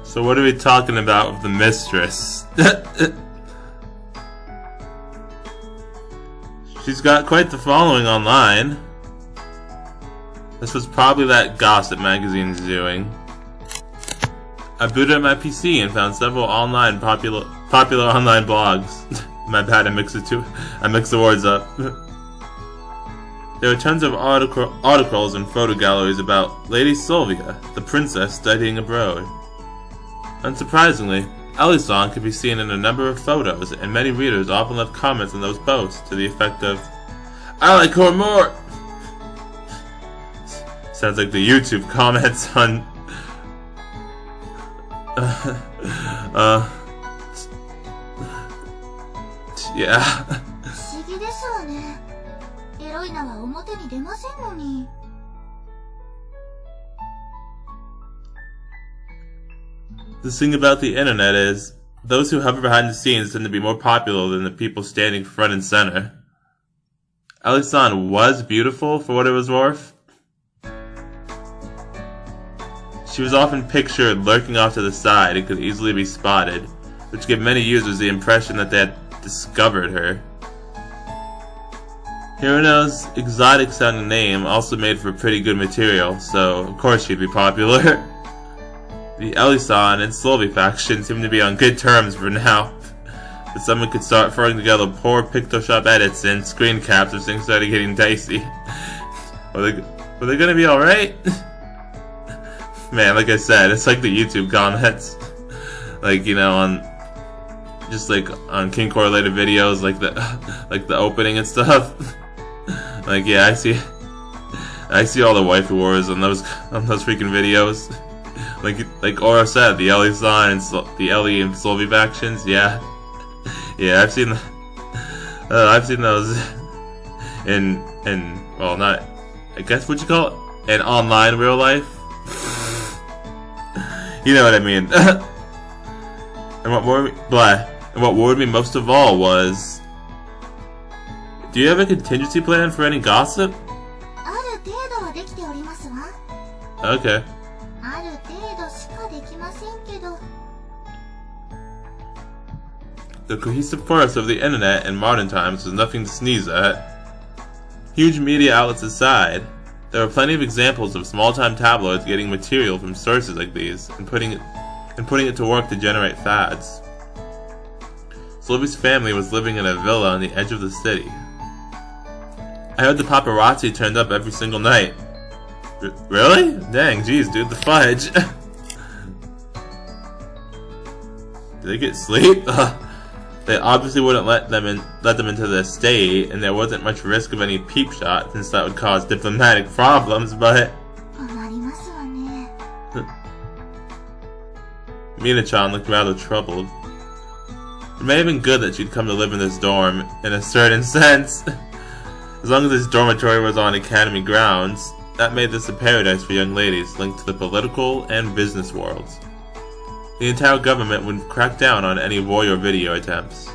So what are we talking about with the mistress? She's got quite the following online. This was probably that gossip magazine's doing. I booted up my PC and found several online popular online blogs. My bad, I mixed the words up. There were tons of articles and photo galleries about Lady Sylvia, the princess studying abroad. Unsurprisingly, Ellie-san could be seen in a number of photos, and many readers often left comments on those posts to the effect of, "I like her more!" Sounds like the YouTube comments on... yeah. The thing about the internet is, those who hover behind the scenes tend to be more popular than the people standing front and center. Ellie-san was beautiful for what it was worth. She was often pictured lurking off to the side and could easily be spotted, which gave many users the impression that they had discovered her. Hirono's exotic-sounding name also made for pretty good material, so of course she'd be popular. The Ellie-san and Sylvie factions seem to be on good terms for now, but someone could start throwing together poor Pictoshop edits and screen caps if things started getting dicey. Were they gonna be alright? Man, like I said, it's like the YouTube comments. Like, you know, on Kinkoi related videos, like the opening and stuff. Like, yeah, I see all the waifu wars on those freaking videos. Like Oro said, the Ellie-san and the Ellie and Sylvie factions, yeah, I've seen those in well, not, I guess what you call it, in online real life. You know what I mean. And what worried me most of all was, do you have a contingency plan for any gossip? Okay. The cohesive force of the internet in modern times was nothing to sneeze at. Huge media outlets aside, there are plenty of examples of small-time tabloids getting material from sources like these and putting it to work to generate fads. Sylvie's family was living in a villa on the edge of the city. I heard the paparazzi turned up every single night. Really? Dang, geez, dude, the fudge. Did they get sleep? They obviously wouldn't let them into the estate, and there wasn't much risk of any peep shot, since that would cause diplomatic problems, but... Mina-chan looked rather troubled. It may have been good that she'd come to live in this dorm, in a certain sense. As long as this dormitory was on academy grounds, that made this a paradise for young ladies linked to the political and business worlds. The entire government would crack down on any voyeur video attempts.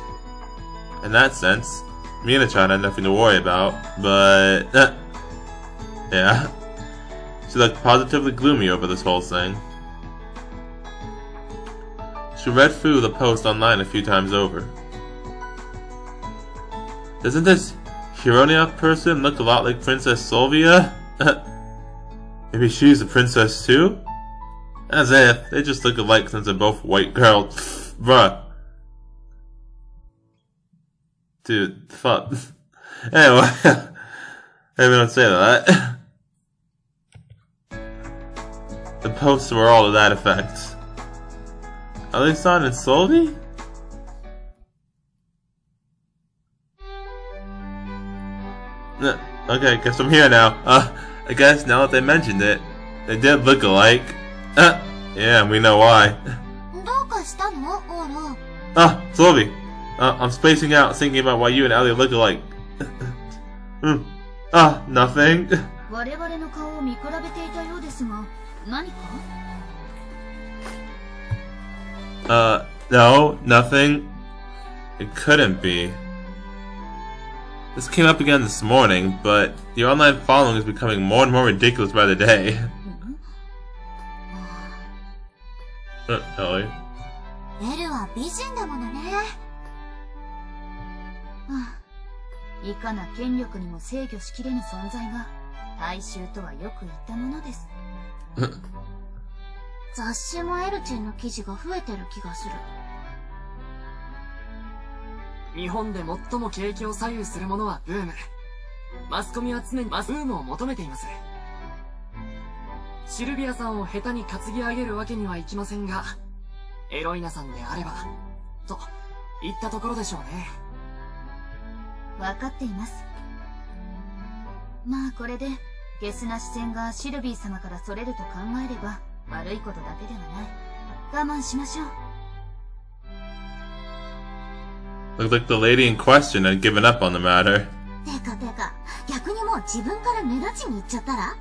In that sense, Mina-chan had nothing to worry about, but... yeah. She looked positively gloomy over this whole thing. She read through the post online a few times over. Doesn't this Hironia person look a lot like Princess Sylvia? Maybe she's a princess too? As if, they just look alike since they're both white girls. Bruh. Dude, fuck. Anyway, maybe don't say that. The posts were all to that effect. Ellie-san and Sylvie? Okay, guess I'm here now. I guess now that they mentioned it, they did look alike. Yeah, we know why. Sylvie. I'm spacing out, thinking about why you and Ellie look alike. Nothing. No, nothing. It couldn't be. This came up again this morning, but your online following is becoming more and more ridiculous by the day. Ellie. エルは美人だものね。いかな権力にも制御しきれぬ存在が大衆とはよく言ったものです。雑誌もエルチンの記事が増えてる気がする。日本で最も景気を左右するものはブーム。マスコミは常にブームを求めています。シルビアさんを下手に担ぎ上げるわけにはいきませんが、エロイナさんであれば、といったところでしょうね。わかっています。まあこれでゲスな視線がシルビー様からそれると考えれば悪いことだけではない。我慢しましょう。Looks like the lady in question had given up on the matter. てか、逆にもう自分から目立ちに行っちゃったら、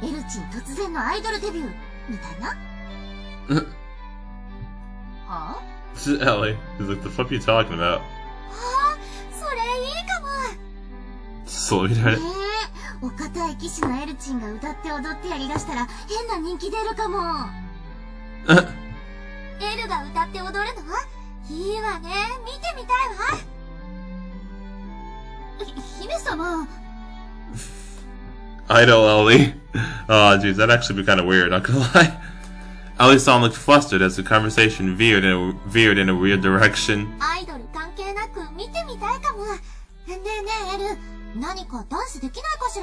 エルチン突然のアイドルデビューみたいな。はぁ？ Ellie, he's like, the fuck are you talking about? それいいかも。そうみたいな。お堅い騎士のエルチンが歌って踊ってやりだしたら変な人気出るかも。エルが歌って踊るの？いいわね。見てみたいわ。姫様。Idol Ellie. Oh, jeez, that'd actually be kind of weird, not gonna lie. Ellie's song looked flustered as the conversation veered in a weird direction. アイドル関係なく見てみたいかも。ねえエル、何かダンスできないかし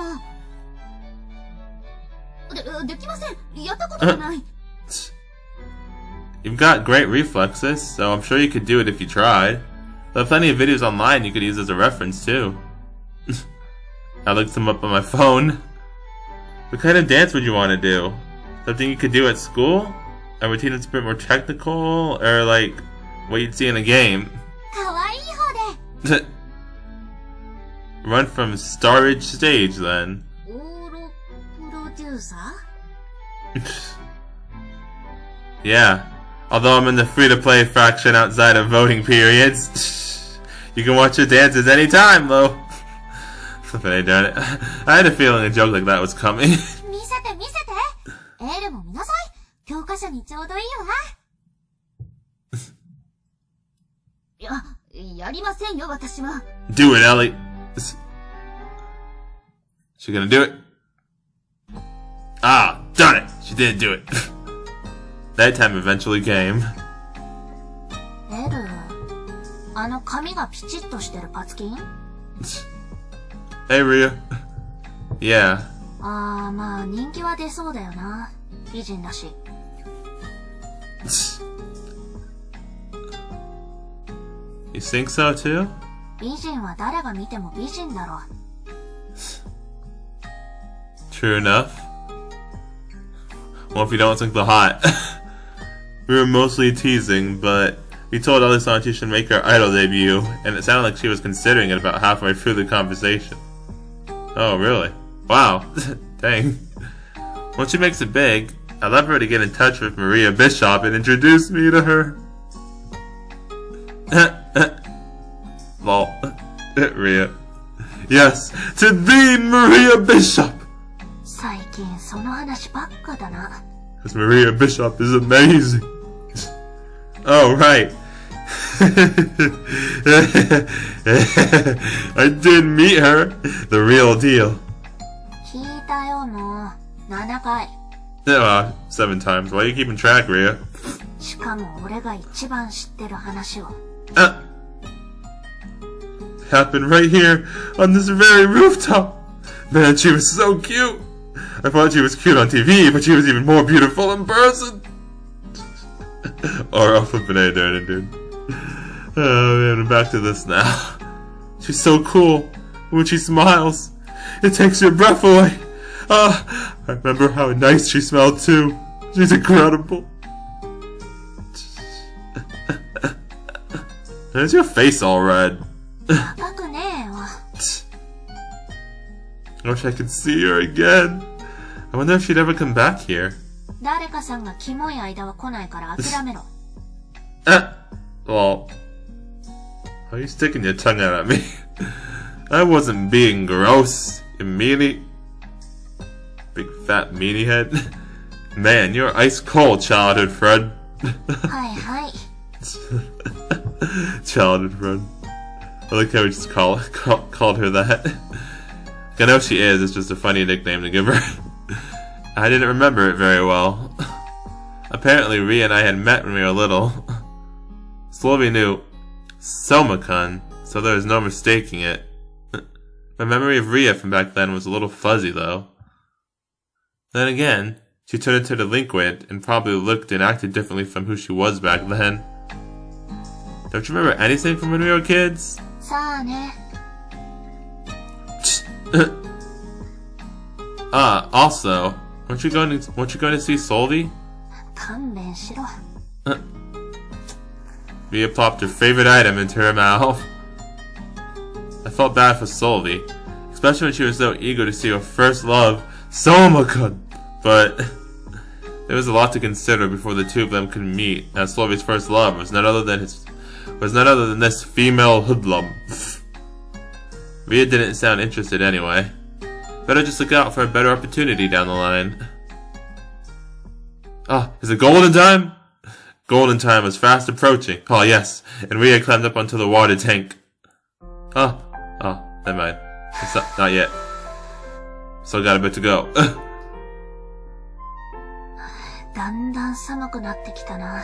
ら。できません。やったことがない。You've got great reflexes, so I'm sure you could do it if you tried. There are plenty of videos online you could use as a reference, too. I looked them up on my phone. What kind of dance would you want to do? Something you could do at school? A routine that's a bit more technical? Or, like, what you'd see in a game? かわいい方で。Run from Starridge Stage, then. オーロプロデューサー？ Yeah. Although I'm in the free-to-play fraction outside of voting periods. You can watch your dances anytime, though. Flippin' darn it. I had a feeling a joke like that was coming. 見せて。エルも見なさい。教科書にちょうどいいわ。やりませんよ、私は。Do it, Ellie. She gonna do it? Ah, darn it. She did do it. Nighttime eventually came. エル、あの髪がピチッとしてるパツキン？ Hey, Rhea. Yeah. まあ人気は出そうだよな。美人だし。You think so too? 美人は誰が見ても美人だろ。True enough. Well, if you don't think the hot. We were mostly teasing, but we told Ellie-san she should make her idol debut, and it sounded like she was considering it about halfway through the conversation. Oh, really? Wow. Dang. Once she makes it big, I'd love her to get in touch with Maria Bishop and introduce me to her. Lol. Rhea. Yes, to the Maria Bishop! 最近その話ばっかだな。Because Maria Bishop is amazing. Oh, right. I did meet her. The real deal. 聞いたよ、もう。7回。7 times. Why are you keeping track, Rhea? しかも俺が一番知ってる話を。Happened right here on this very rooftop. Man, she was so cute. I thought she was cute on TV, but she was even more beautiful in person. Or off of an dude. Oh man, back to this now. She's so cool. When she smiles, it takes your breath away. I remember how nice she smelled too. She's incredible. Why's your face all red? 赤くねえよ。 I wish I could see her again. I wonder if she'd ever come back here. 誰かさんがキモい間は来ないから諦めろ。Well, why are you sticking your tongue out at me? I wasn't being gross, you meanie. Big fat meanie head. Man, you're ice cold, childhood Fred. はいはい。Childhood friend. I like how we just called her that. I know she is, it's just a funny nickname to give her. I didn't remember it very well. Apparently Ria and I had met when we were little. Slovy knew Soma-kun, so there was no mistaking it. My memory of Ria from back then was a little fuzzy though. Then again, she turned into a delinquent and probably looked and acted differently from who she was back then. Don't you remember anything from when we were kids? さあね。Also, weren't you going to see Solvi? 勘弁しろ。Mia plopped her favorite item into her mouth. I felt bad for Solvi, especially when she was so eager to see her first love, Soma-kun. But there was a lot to consider before the two of them could meet, as Solvi's first love was none other than this female hoodlum. Ria didn't sound interested anyway. Better just look out for a better opportunity down the line. Is it golden time? Golden time was fast approaching. Oh yes, and Ria climbed up onto the water tank. Never mind. It's not yet. Still got a bit to go. だんだん寒くなってきたな。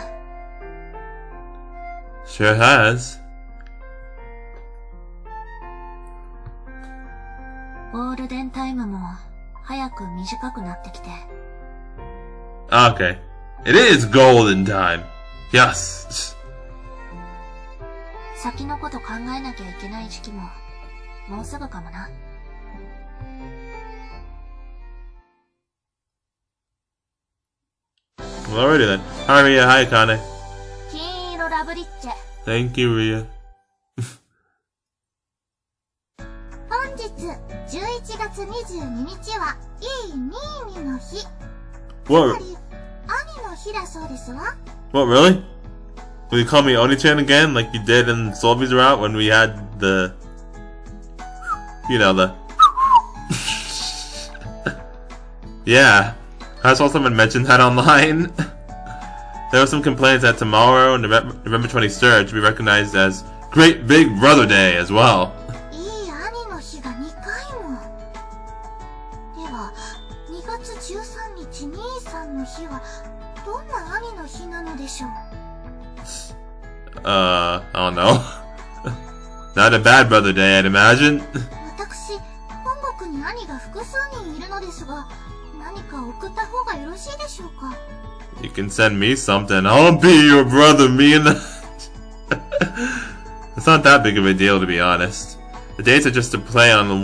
Sure has. ゴールデンタイムも早く短くなってきて。Okay. It is golden time. Yes. 先のこと考えなきゃいけない時期ももうすぐかもな。Well, alrighty then. Hi Ria, hi Akane. 金色ラブリッチェ。 Thank you, Ria. 本日11月22日はいいミーミの日。 What? 兄の日だそうですわ。 What, really? Will you call me Oni-chan again, like you did in Solvi's route when we had the... You know, the... Yeah. I saw someone mention that online. There were some complaints that tomorrow, November 23rd, should be recognized as Great Big Brother Day as well. いい兄の日が2回も。では、2月13日兄さんの日はどんな兄の日なのでしょう。 I don't know. Not a bad brother day, I'd imagine. 私、本国に兄が複数人いるのですが、何か送った方がよろしいでしょうか。 You can send me something. I'll be your brother, me and It's not that big of a deal, to be honest. The dates are just to play on the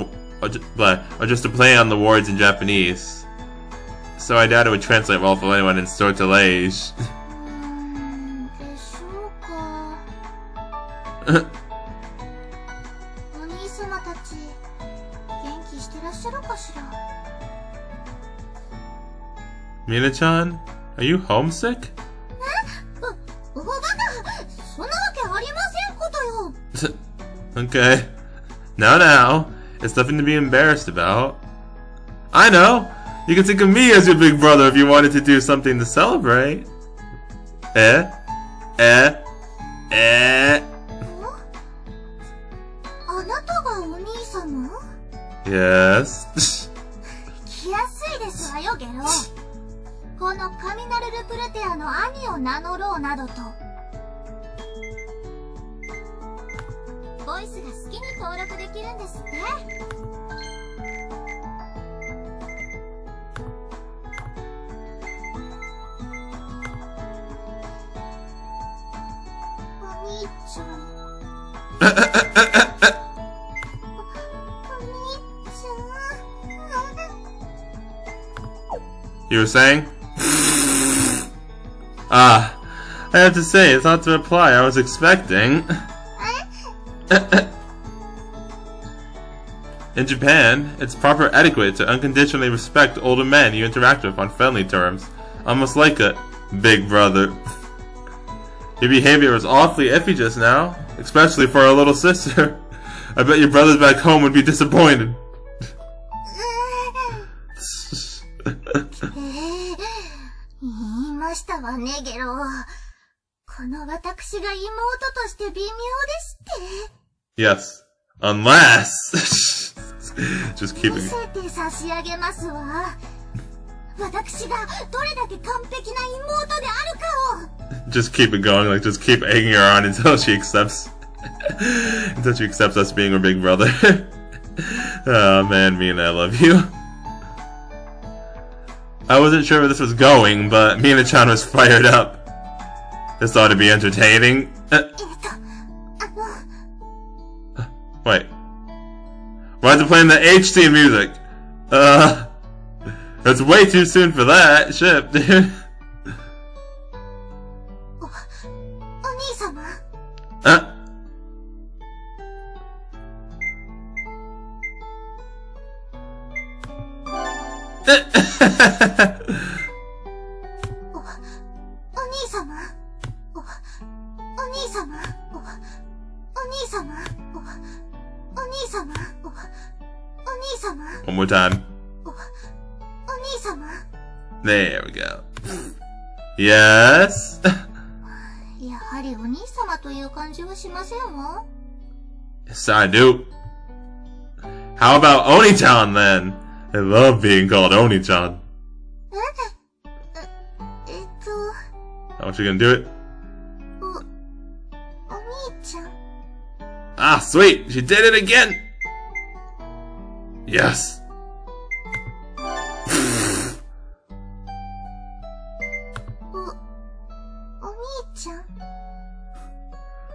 words in Japanese. So I doubt it would translate well for anyone in Sortilege. でしょうか。お兄様たち、元気してらっしゃるかしら。 Mina-chan, are you homesick? おばか、そんなわけありませんことよ。 Okay. Now, it's nothing to be embarrassed about. I know! You can think of me as your big brother if you wanted to do something to celebrate. Eh? あなたがお兄様？ Yes. 来やすいですわよ、ゲロ。このカミナルルプルテアの兄を名乗ろうなどと。ボイスが好きに登録できるんですって。お兄ちゃん。お兄ちゃん。You were saying? I have to say, it's not the reply I was expecting. In Japan, it's proper etiquette to unconditionally respect older men you interact with on friendly terms, almost like a big brother. Your behavior was awfully iffy just now, especially for our little sister. I bet your brothers back home would be disappointed. 今ましたわね、ゲロ。この私が妹として微妙でして。Yes. Unless... Just keep 見 it... せて差し上げますわ。私がどれだけ完璧な妹であるかを。Just keep it going, like, just keep egging her on until she accepts... until she accepts us being her big brother. Oh man, Mina, I love you. I wasn't sure where this was going, but Mina-chan was fired up. This ought to be entertaining. Wait. Why is it playing the H-Scene music? It's way too soon for that. Shit, dude. お兄様。One more time. There we go. Yes? やはりお兄様という感じはしませんわ。 Yes, I do. How about Oni-chan then? I love being called Oni-chan. How much you gonna do it? お兄ちゃん。 Ah, sweet! She did it again! Yes!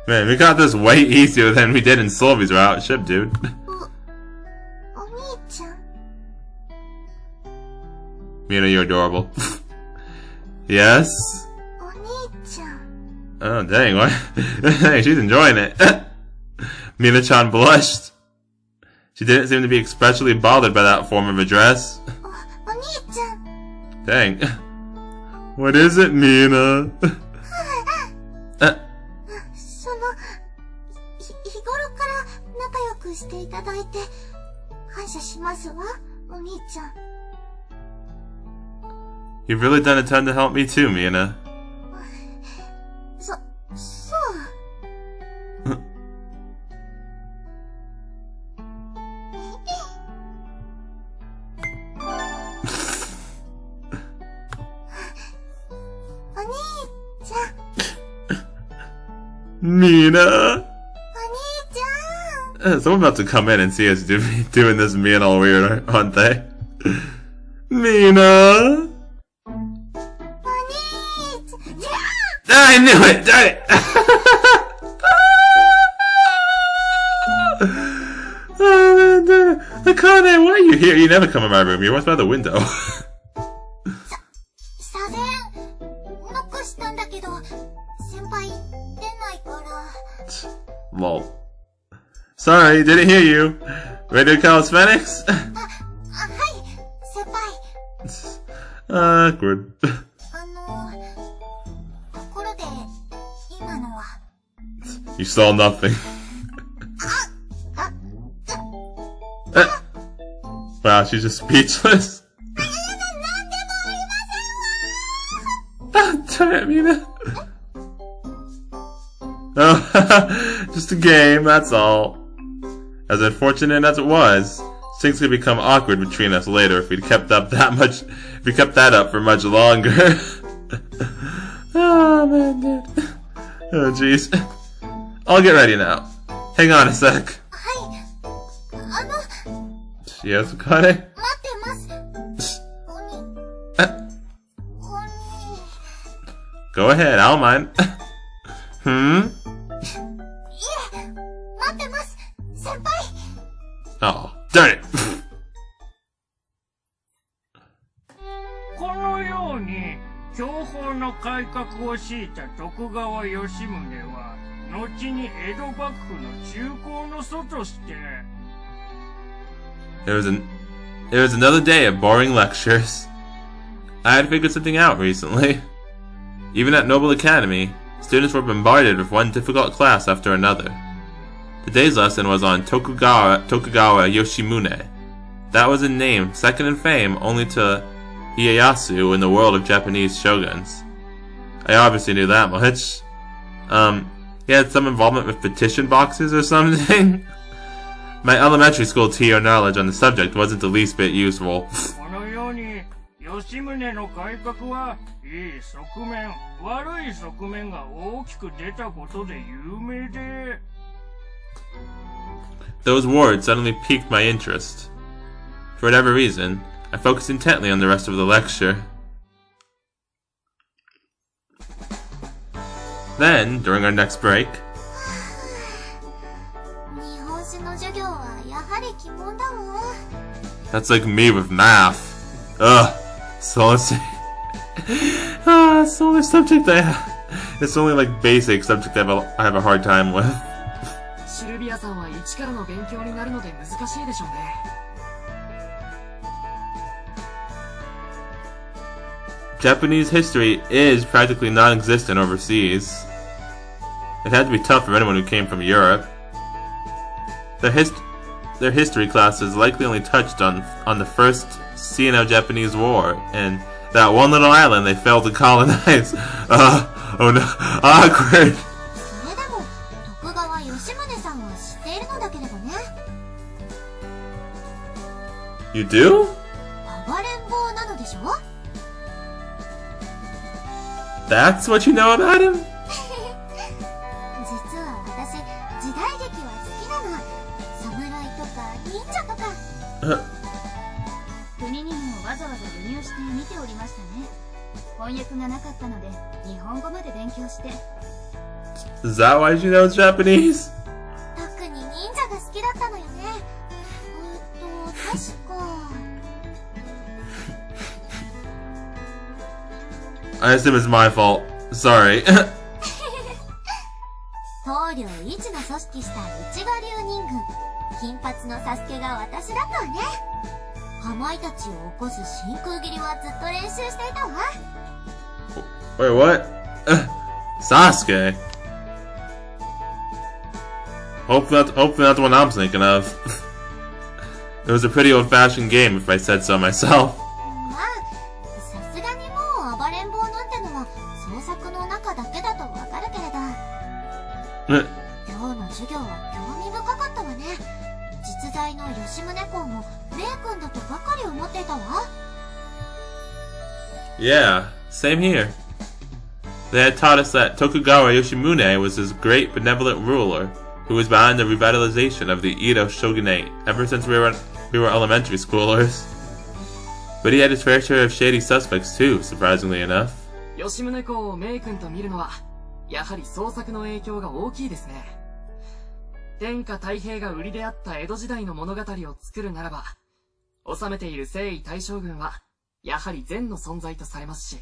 Man, we got this way easier than we did in Sylvie's route. Ship, dude. お兄ちゃん。 Mina, you're adorable. Yes? お兄ちゃん。 Oh, dang, what? Hey, she's enjoying it. Mina-chan blushed. She didn't seem to be especially bothered by that form of address. お兄ちゃん。 Dang. What is it, Mina? 日頃から仲良くしていただいて感謝しますわ、お兄ちゃん。 You've really done a ton to help me too, Mina. そう。お兄ちゃん。 Mina! お兄ちゃん。 Someone's about to come in and see us doing this being all weird, aren't they? Mina! I knew it! Darn it! Oh man, damn it. Akane, why are you here? You never come in my room. You're always by the window. 左前ノックしたんだけど先輩出ないから。 Lol. Sorry, didn't hear you. Ready to call us Phoenix? はい先輩。 Awkward. ところで今のは。 You saw nothing. Wow, she's just speechless. Damn it, Mina. Oh, just a game, that's all. As unfortunate as it was, things could become awkward between us later if we kept that up for much longer. Oh man, dude. Oh jeez. I'll get ready now. Hang on a sec. はい。Yes, Akane? 待ってます。お兄。 Go ahead, I'll mind. Hmm? いえ、待ってます。先輩。 Oh, darn it. このように享保の改革を敷いた徳川吉宗は後に江戸幕府の中興の祖として It was another day of boring lectures. I had figured something out recently. Even at Noble Academy, students were bombarded with one difficult class after another. Today's lesson was on Tokugawa Yoshimune. That was a name second in fame only to Ieyasu in the world of Japanese shoguns. I obviously knew that much. He had some involvement with petition boxes or something? My elementary school TO knowledge on the subject wasn't the least bit useful. このように吉宗の改革はいい側面悪い側面が大きく出たことで有名で Those words suddenly piqued my interest. For whatever reason, I focused intently on the rest of the lecture. Then, during our next break, 日本史の授業はやはり鬼門だわ。 that's like me with math. Ugh, so let's see. It's the only subject I have. It's the only like basic subject I have a hard time with. シルビアさんは一からの勉強になるので難しいでしょうね。Japanese history is practically non-existent overseas. It had to be tough for anyone who came from Europe. Their history classes likely only touched on the first Sino-Japanese War and that one little island they failed to colonize. Oh no, awkward. それでも徳川吉宗さんは知っているのだけれどね。 You do? 暴れん坊なのでしょ？ That's what you know about him? 実は私時代劇は好きなの。侍とか忍者とか。国にもわざわざ輸入して見ておりましたね。翻訳がなかったので日本語まで勉強して。 Is that why she knows Japanese? 特に忍者が好きだったのよね。確か。I assume it's my fault. Sorry. 棟梁一の組織した内賀流人軍。金髪のサスケが私だったわね。かまいたちを起こす真空斬りはずっと練習していたわ。 Wait, what? Sasuke? Hopefully not the one I'm thinking of. It was a pretty old-fashioned game, if I said so myself. まあ、さすがにもう暴れん坊なんてのは創作の中だけだとわかるけれど。今日の授業は興味深かったわね。実在の吉宗公もレイ君だとばかり思っていたわ。 Yeah, same here. They had taught us that Tokugawa Yoshimune was this great benevolent ruler who was behind the revitalization of the Edo shogunate ever since we were elementary schoolers. But he had his fair share of shady suspects too, surprisingly enough. 吉宗公をメイ君と見るのはやはり創作の影響が大きいですね。天下太平が売りであった江戸時代の物語を作るならば、治めている征夷大将軍はやはり善の存在とされますし、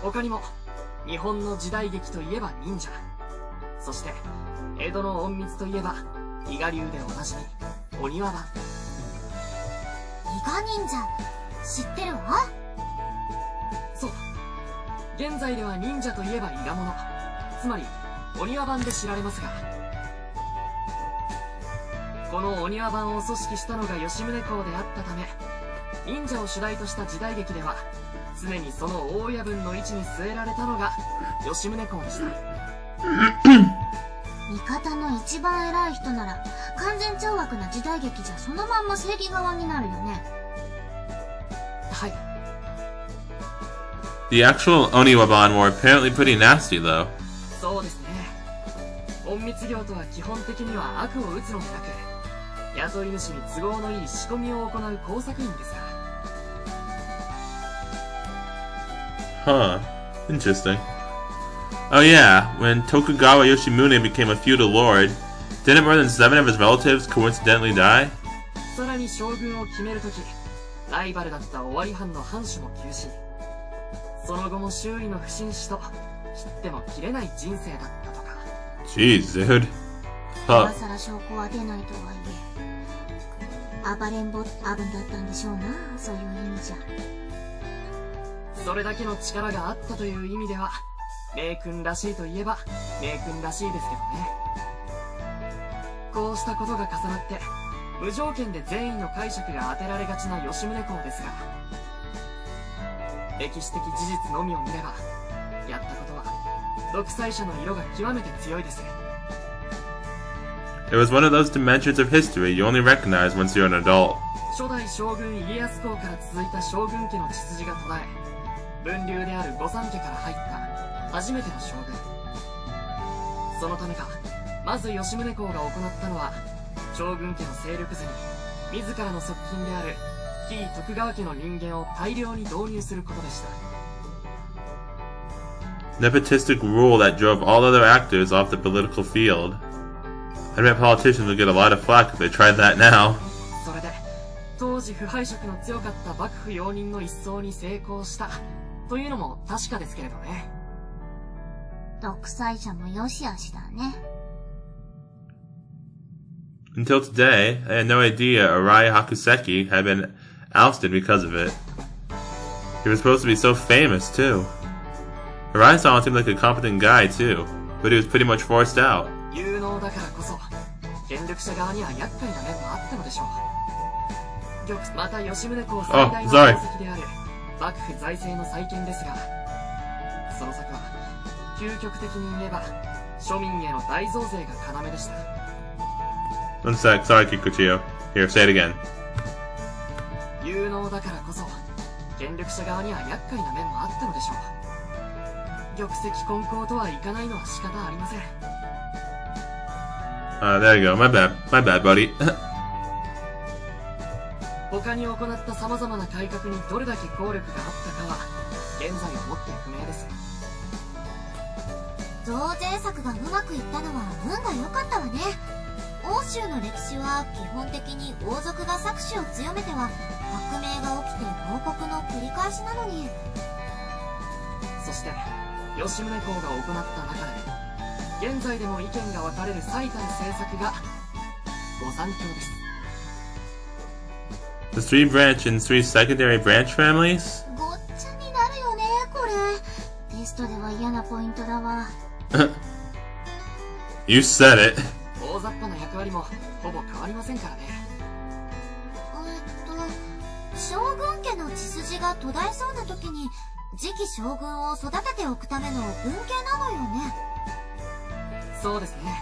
他にも日本の時代劇といえば忍者、そして江戸の隠密といえば伊賀流でおなじみお庭番。伊賀忍者知ってるわ。そう、現在では忍者といえば伊賀者、つまりお庭番で知られますが、このお庭番を組織したのが吉宗公であったため、忍者を主題とした時代劇では常にその大親分の位置に据えられたのが吉宗公でした。味方の一番偉い人なら完全懲悪な時代劇じゃそのまんま正義側になるよね。はい。The actual Oniwaban were apparently pretty nasty, though. そうですね。隠密業とは基本的には悪を打つのでなく、雇い主に都合のいい仕込みを行う工作員ですが。Huh. Interesting. Oh yeah, when Tokugawa Yoshimune became a feudal lord, didn't more than 7 of his relatives coincidentally die? さらに将軍を決めるとき、ライバルだった尾張藩の藩主も急死。その後も周囲の不審死と切っても切れない人生だったとか。Jeez, dude. 今 Huh. 更証拠は出ないとはいえ、暴れん坊だったんでしょうな、そういう意味じゃ。それだけの力があったという意味では、名君らしいといえば名君らしいですけどね。こうしたことが重なって無条件で善意の解釈が当てられがちな吉宗公ですが、歴史的事実のみを見ればやったことは独裁者の色が極めて強いです。 It was one of those dimensions of history you only recognize once you're an adult. 初代将軍家康公から続いた将軍家の血筋が途絶え、分流である御三家から入った初めての将軍。そのためか、まず吉宗公が行ったのは、将軍家の勢力図に自らの側近である紀伊徳川家の人間を大量に導入することでした。 Nepotistic rule that drove all other actors off the political field. I bet politicians would get a lot of flack if they tried that now. それで、当時腐敗色の強かった幕府容認の一掃に成功したというのも確かですけれどね。独裁者も良し悪しだね。 Until today, I had no idea Arai Hakuseki had been ousted because of it. He was supposed to be so famous, too. Arai saw him seem like a competent guy, too, but he was pretty much forced out. 有能だからこそ、権力者側には厄介な面もあったのでしょう。また吉宗公最大の功績である幕府財政の再建ですが、その策は究極的に言えば庶民への大増税が要でした。 One sec, sorry Kikuchiyo. Here, say it again. 有能だからこそ、権力者側には厄介な面もあったのでしょう。玉石混交とはいかないのは仕方ありません。 There you go. My bad, buddy. 他に行った様々な改革にどれだけ効力があったかは現在をもって不明です。増税策がうまくいったのは運が良かったわね。欧州の歴史は基本的に王族が搾取を強めては革命が起きて亡国の繰り返しなのに。そして吉宗公が行った中で現在でも意見が分かれる最たる政策が御三卿です。 The three branch and three secondary branch families? ごっちゃになるよね、これ。テストでは嫌なポイントだわ。You said it. 大雑把な役割もほぼ変わりませんからね。将軍家の血筋が途絶えそうな時に次期将軍を育てておくための分家なのよね。そうですね。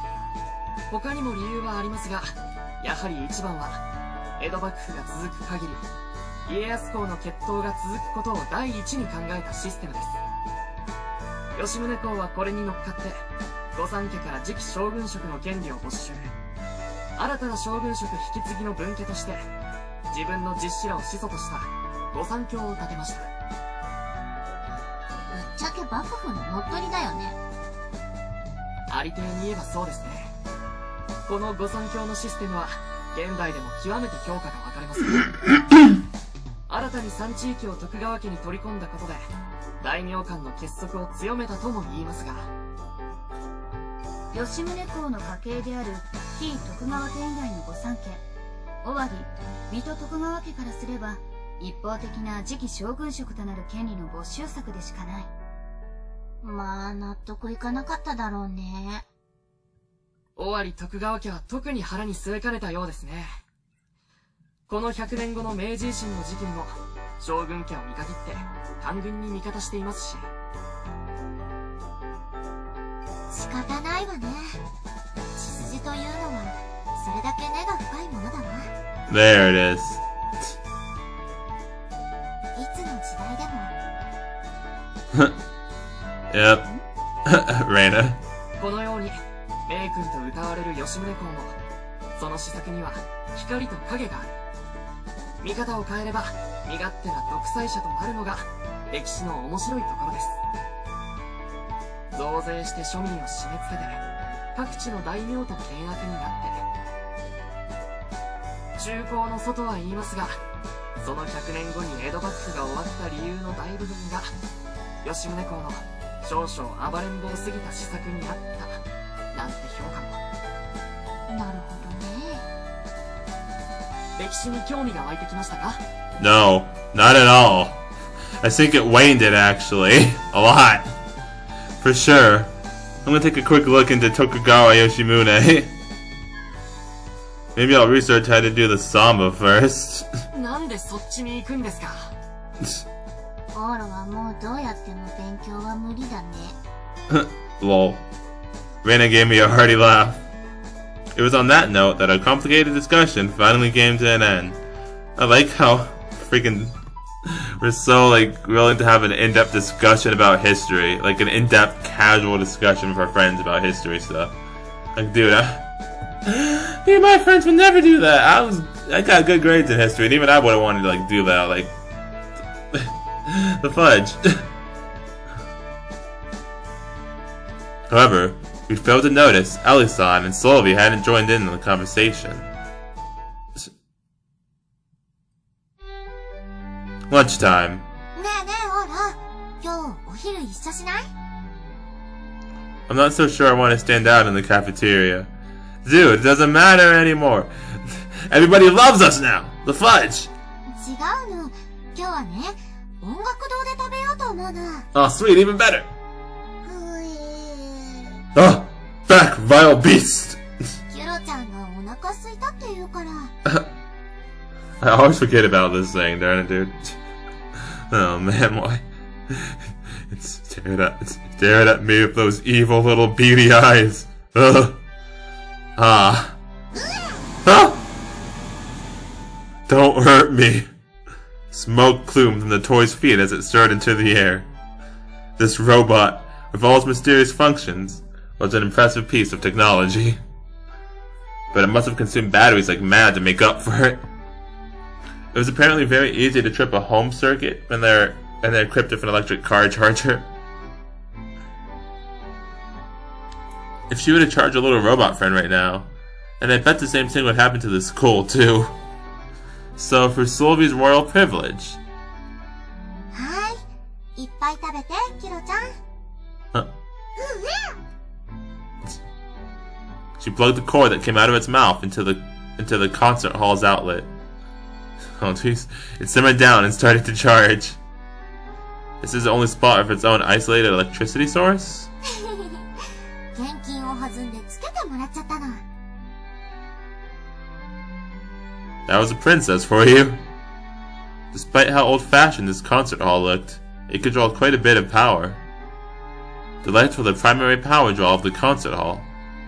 他にも理由はありますが、やはり一番は江戸幕府が続く限り家康公の血統が続くことを第一に考えたシステムです。吉宗公はこれに乗っかって御三家から次期将軍職の権利を没収、新たな将軍職引き継ぎの分家として自分の実子らを始祖とした御三卿を建てました。ぶっちゃけ幕府の乗っ取りだよね。ありていに言えばそうですね。この御三卿のシステムは現代でも極めて評価が分かれます。新たに3地域を徳川家に取り込んだことで大名間の結束を強めたとも言いますが、吉宗公の家系である紀伊徳川家以外の御三家、尾張、水戸徳川家からすれば一方的な次期将軍職となる権利の没収策でしかない。まあ納得いかなかっただろうね。尾張徳川家は特に腹に据えかねたようですね。この100年後の明治維新の時期にも将軍家を見限って官軍に味方していますし。仕方ないわね。血筋というのはそれだけ根が深いものだわ。 There it is. いつの時代でも。Yep. Reina. このように名君と歌われる吉宗公もその施策には光と影がある。見方を変えれば身勝手な独裁者となるのが歴史の面白いところです。増税して庶民を締め付けて各地の大名と険悪になって中興の祖とは言いますが、その100年後に江戸幕府が終わった理由の大部分が吉宗公の少々暴れん坊すぎた施策にあったなんて評価も。なるほどね。歴史に興味が湧いてきましたか？ No, not at all. I think it waned it actually. A lot. For sure. I'm gonna take a quick look into Tokugawa Yoshimune. Maybe I'll research how to do the samba first. なんでそっちに行くんですか？オーロはもうどうやっても勉強は無理だね。Lol. Reina gave me a hearty laugh. It was on that note that our complicated discussion finally came to an end. I like how freaking we're so like willing to have an in-depth discussion about history, like an in-depth casual discussion with our friends about history stuff. Like, dude, me and my friends would never do that. I got good grades in history, and even I would have wanted to like do that. Like, the fudge. However, we failed to notice Ellie-san and Solvi hadn't joined in the conversation. Lunchtime. ねえねえオーロ、今日お昼一緒しない？ I'm not so sure I want to stand out in the cafeteria. Dude, it doesn't matter anymore. Everybody loves us now. The fudge. 違うの。今日はね、音楽堂で食べようと思うの。Oh, sweet, even better. Oh, back, vile beast. キュロちゃんがお腹空いたって言うから。I always forget about this thing, darn it, dude. Oh man, why? It's staring at me with those evil little beady eyes. Ugh. Ah. Ah! Don't hurt me. Smoke plumed from the toy's feet as it soared into the air. This robot, with all its mysterious functions, was an impressive piece of technology. But it must have consumed batteries like mad to make up for it. It was apparently very easy to trip a home circuit and they're equipped with an electric car charger. If she were to charge a little robot friend right now, and I bet the same thing would happen to the school too. So for Solvi's royal privilege. はい、いっぱい食べて、キロちゃん。She plugged the cord that came out of its mouth into the concert hall's outlet. Oh jeez, it simmered down and started to charge. This is the only spot of its own isolated electricity source? 現金を弾んでつけてもらっちゃったの。That was a princess for you. Despite how old-fashioned this concert hall looked, it could draw quite a bit of power. The lights were the primary power draw of the concert hall,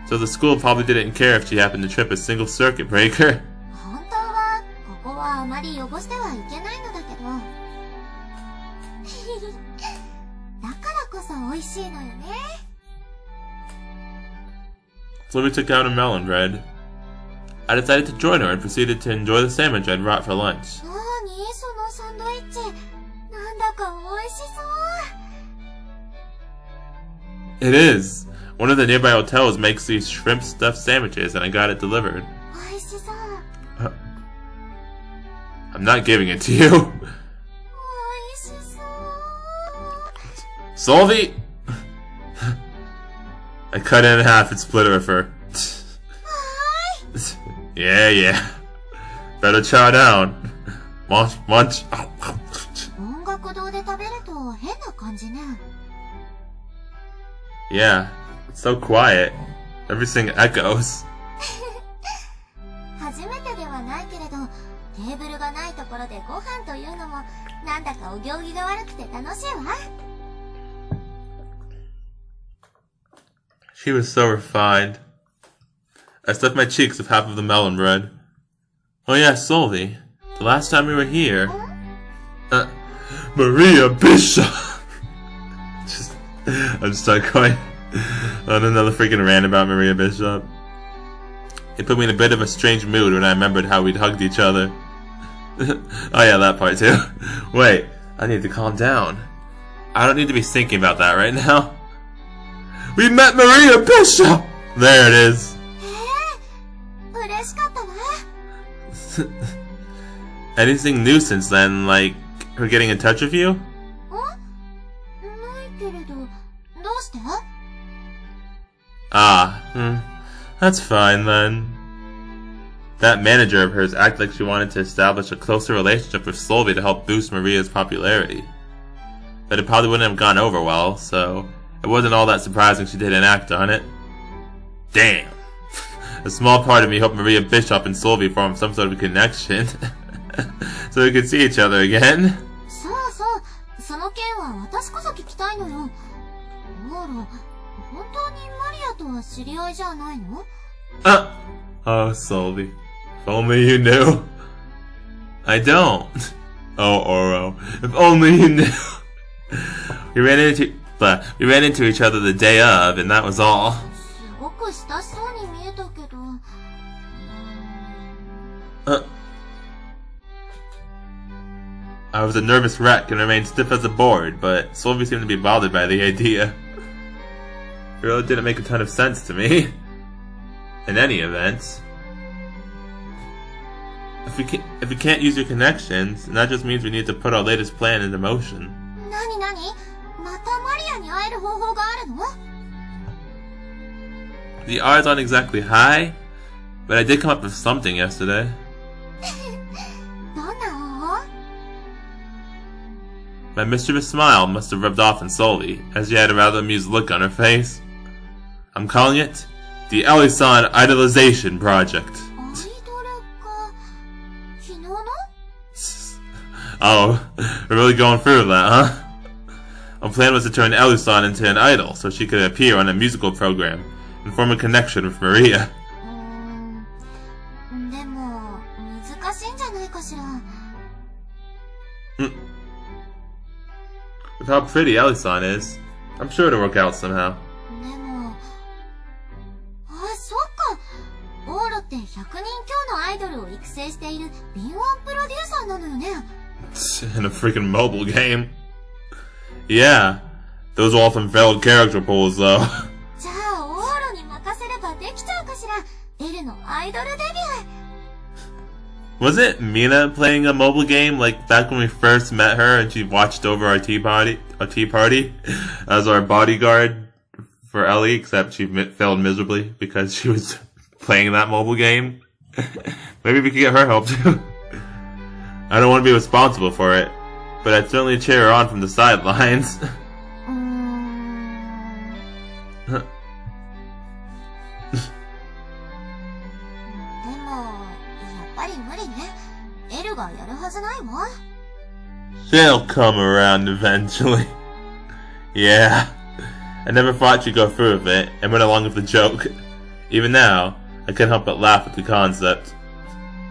so the school probably didn't care if she happened to trip a single circuit breaker. 本当はここはあまり汚してはいけないのだけど。だからこそ美味しいのよね。Solvi took out a melon bread. I decided to join her and proceeded to enjoy the sandwich I'd brought for lunch. なにそのサンドイッチ。なんだか美味しそう。 It is. One of the nearby hotels makes these shrimp stuffed sandwiches and I got it delivered. 美味しそう。I'm not giving it to you. 美味しそう。 Solvi! I cut it in half and split it with her. Yeah. Better chow down. Munch. 音楽堂で食べると変な感じね。 Yeah, it's so quiet. Everything echoes. 初めてではないけれど、テーブルがないところでご飯というのも、なんだかお行儀が悪くて楽しいわ。She was so refined. I stuffed my cheeks with half of the melon bread. Oh yeah, Solvi. The last time we were here... Maria Bishop! I'm just start going on another freaking rant about Maria Bishop. It put me in a bit of a strange mood when I remembered how we'd hugged each other. Oh yeah, that part too. Wait, I need to calm down. I don't need to be thinking about that right now. We met Maria Bishop! There it is. 嬉しかったわ。 Anything new since then, like her getting in touch with you? ないけれど、どうして？ That's fine then. That manager of hers acted like she wanted to establish a closer relationship with Solvi to help boost Maria's popularity. But it probably wouldn't have gone over well, so it wasn't all that surprising she didn't act on it. Damn. A small part of me hoped Maria Bishop and Solvi formed some sort of connection. So we could see each other again. そうそう、その件は私こそ聞きたいのよ。オーロ、本当にマリアとは知り合いじゃないの？ Oh, Sylvie. If only you knew. I don't. Oh, Oro. If only you knew. We ran into each other the day of, and that was all. すごく親しそうに見えたけど。I was a nervous wreck and remained stiff as a board, but Sylvie seemed to be bothered by the idea. It really didn't make a ton of sense to me. In any event, if you can't use your connections, then that just means we need to put our latest plan into motion. なになに？またマリアに会える方法があるの？ The odds aren't exactly high, but I did come up with something yesterday. どんな方法？ My mischievous smile must have rubbed off on Sylvie, as she had a rather amused look on her face. I'm calling it the Elisan Idolization Project. アイドルか。昨日の？ Oh, we're really going through that, huh? Our plan was to turn Elisan into an idol so she could appear on a musical program and form a connection with Maria. でも、難しいんじゃないかしら。With how pretty Elisan is, I'm sure it'll work out somehow. でも、そっか。オーロって100人強のアイドルを育成している敏腕プロデューサーなのよね。In a freaking mobile game. Yeah, those are all some failed character pools though. じゃあ、オーロに任せればできちゃうかしら。エルのアイドルデビュー。Wasn't Mina playing a mobile game like back when we first met her and she watched over our tea party as our bodyguard for Ellie, except she failed miserably because she was playing that mobile game? Maybe we could get her help too. I don't want to be responsible for it, but I'd certainly cheer her on from the sidelines. でも、やっぱり無理ね。エルがやるはずないわ。 She'll come around eventually. Yeah, I never thought she'd go through with it and went along with the joke. Even now, I can't help but laugh at the concept.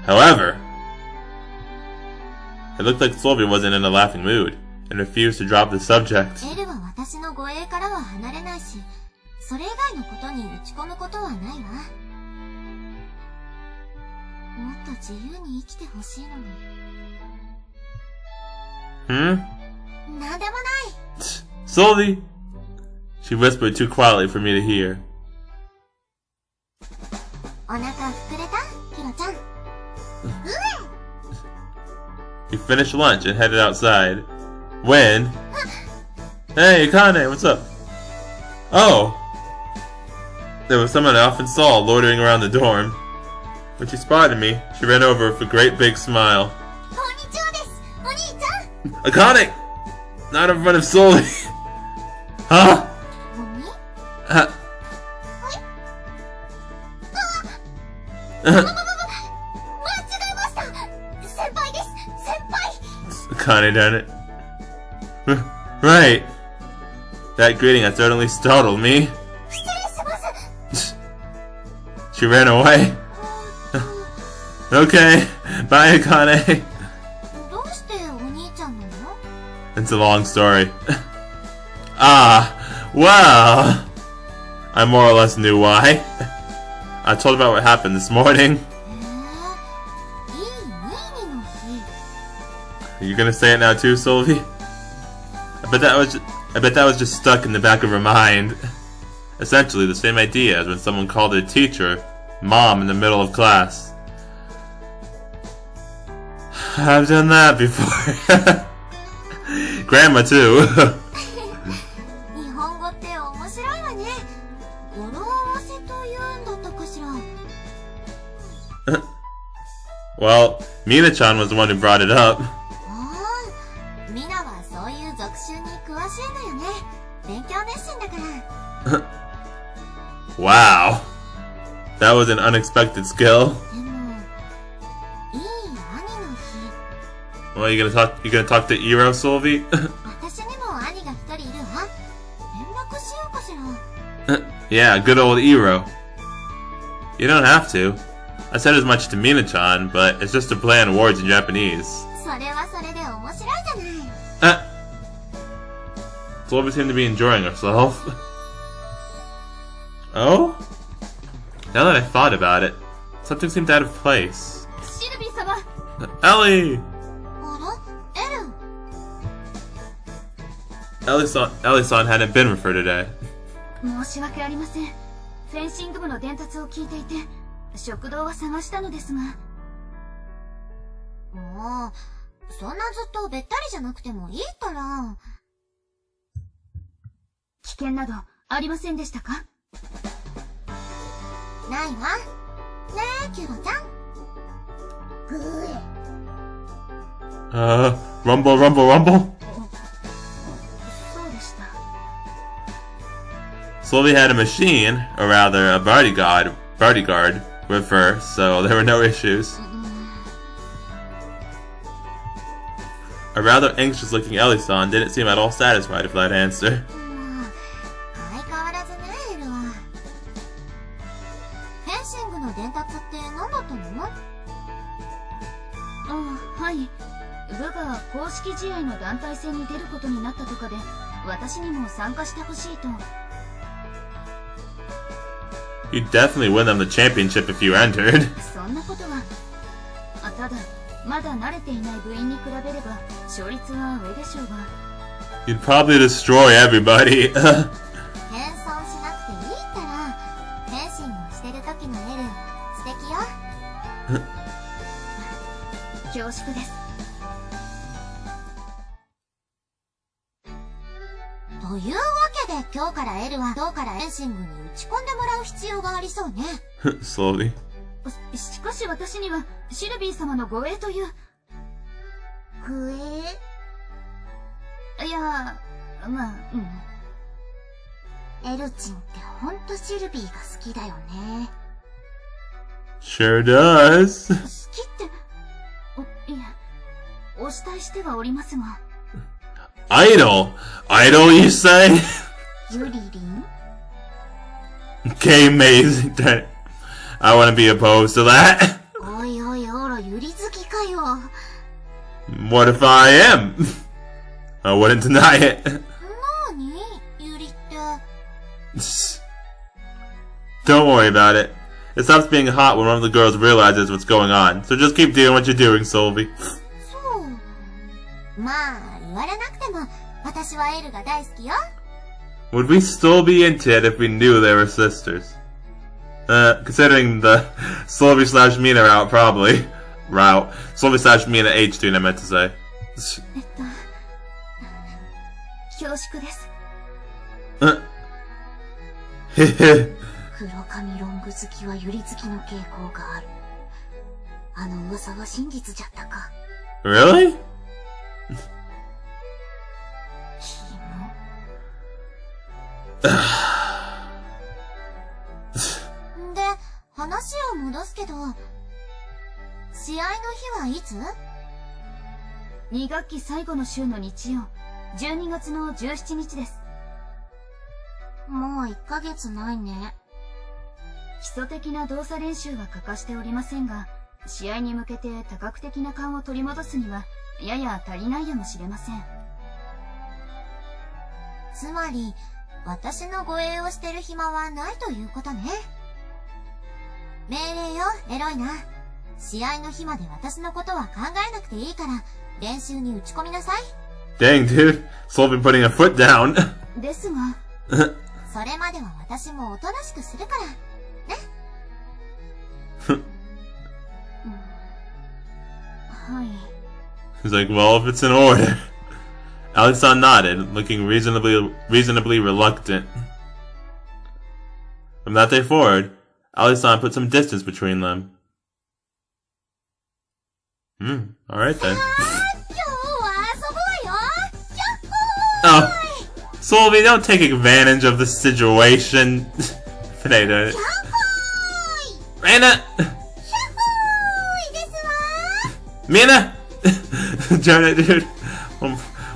However, it looked like Sylvie wasn't in a laughing mood and refused to drop the subject. エルは私の護衛からは離れないし、それ以外のことに打ち込むことはないわ。もっと自由に生きてほしいのに。なんでもない。Sylvie! She whispered too quietly for me to hear. お腹膨れた？ヒロちゃん。We finished lunch and headed outside. When... Hey, Akane, what's up? Oh! There was someone I often saw loitering around the dorm. When she spotted me, she ran over with a great big smile. こんにちはです、お兄ちゃん。 Akane! Not in front of Sylvie! Huh? 間違えました。先輩です、先輩。 Akane done it. Right. That greeting had certainly startled me. 失礼します。 She ran away. Okay, bye Akane. どうしてお兄ちゃんなの？ It's a long story. Well, I more or less knew why. I told about what happened this morning. いいニーニの日。 Are you gonna say it now too, Sylvie? I bet that was just stuck in the back of her mind. Essentially the same idea as when someone called a teacher Mom in the middle of class. I've done that before. Grandma too. 日本語って面白いわね。語呂合わせというんだったかしら。Well, Mina-chan was the one who brought it up. ミナはそういう俗習に詳しいのよね。勉強熱心だから。Wow. That was an unexpected skill. でも、いい兄の日。 Well, you gonna talk to Iro, Sylvie? 私にも Yeah, good old Iro. You don't have to. I said as much to Mina-chan, but it's just a play on words in Japanese. それはそれで面白いじゃない。Sylvie seemed to be enjoying herself. Oh? Now that I thought about it, something seemed out of place. シルビー様。 Ellie! あら、エル。Ellie-san hadn't been with her today. 申し訳ありません。フェンシング部の伝達を聞いていて、食堂は探したのですが。もう、そんなずっとべったりじゃなくてもいいから。危険などありませんでしたか？ないわ。ねえ、キュロちゃん。ぐえ。Rumble, rumble, rumble? そうでした。Sylvie had a machine, or rather a bodyguard with her, so there were no issues. A rather anxious-looking Ellie-san didn't seem at all satisfied with that answer. 相変わらずね、エルは。フェンシングの伝達って何だったの？はい。部が公式試合の団体戦に出ることになったとかで、私にも参加してほしいと。You'd definitely win them the championship if you entered. そんなことは。ただ、まだ慣れていない部員に比べれば、勝率は上でしょうが。You'd probably destroy everybody. 謙遜しなくていいから、フェンシングをしてる時のエル、素敵よ。恐縮です。というわけで、今日からエルはフェンシングに打ち込んでもらう必要がありそうね。Slowly. しかし私には、シルビー様の護衛という。護衛？いや、まあ、エルチンってほんとシルビーが好きだよね。Sure does. 好きって、いや、お慕いしてはおりますが。Idol? Idol, you say? ユリリン？ Okay, amazing. I wouldn't be opposed to that. おいおいおら、ユリ好きかよ。What if I am? I wouldn't deny it. なーに？ユリって。Don't worry about it. It stops being hot when one of the girls realizes what's going on, so just keep doing what you're doing, Sylvie. そう。まあ、言われなくても、私はエルが大好きよ。Would we still be into it if we knew they were sisters? Considering the Sylvie/Mina route, probably. Sylvie/Mina H tune, I meant to say. 恐縮です。黒髪ロング好きはユリ好きの傾向がある。あの噂は真実じゃったか。Really? で、話を戻すけど、試合の日はいつ？2学期最後の週の日曜、12月の17日です。もう1ヶ月ないね。基礎的な動作練習は欠かしておりませんが、試合に向けて多角的な勘を取り戻すには、やや足りないやもしれません。つまり、私の護衛をしてる暇はないということね。命令よ、エロいな。試合の日まで私のことは考えなくていいから、練習に打ち込みなさい。Dang, dude. Sylvie putting a foot down. ですが、それまでは私もおとなしくするから、ね。はい。He's like, well, if it's in order. Alex-san nodded, looking reasonably reluctant. From that day forward, Alex-san put some distance between them. Alright then. Oh, Sylvie, don't take advantage of the situation. Rana! Mina! Darn it, dude.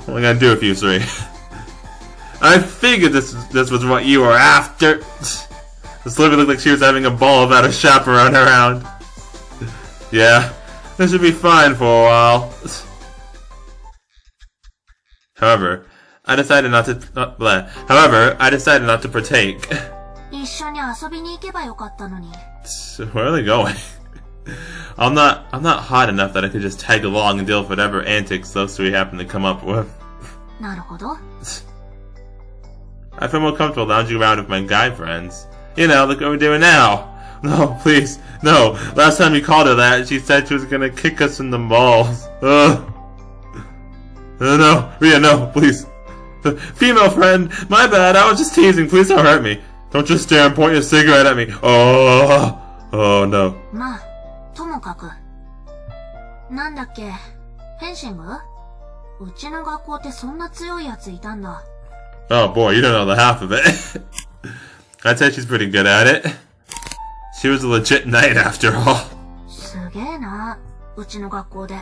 What am I gonna do with you three? I figured this was what you were after. Sylvie looked like she was having a ball without her chaperone around. Yeah, this should be fine for a while. However, I decided not to partake. 一緒に遊びに行けばよかったのに。 Where are they going? I'm not hot enough that I could just tag along and deal with whatever antics those three happen to come up with. なるほど。 I feel more comfortable lounging around with my guy friends. You know, look what we're doing now. No, please, no. Last time you called her that, she said she was gonna kick us in the balls. Ugh. No, Ria, no, please. Female friend, my bad, I was just teasing, please don't hurt me. Don't just stare and point your cigarette at me. Oh no. まあ、ともかく。なんだっけ、フェンシング？うちの学校ってそんな強いやついたんだ。 Oh boy, you don't know the half of it. I'd say she's pretty good at it. She was a legit knight after all. すげえな、うちの学校で。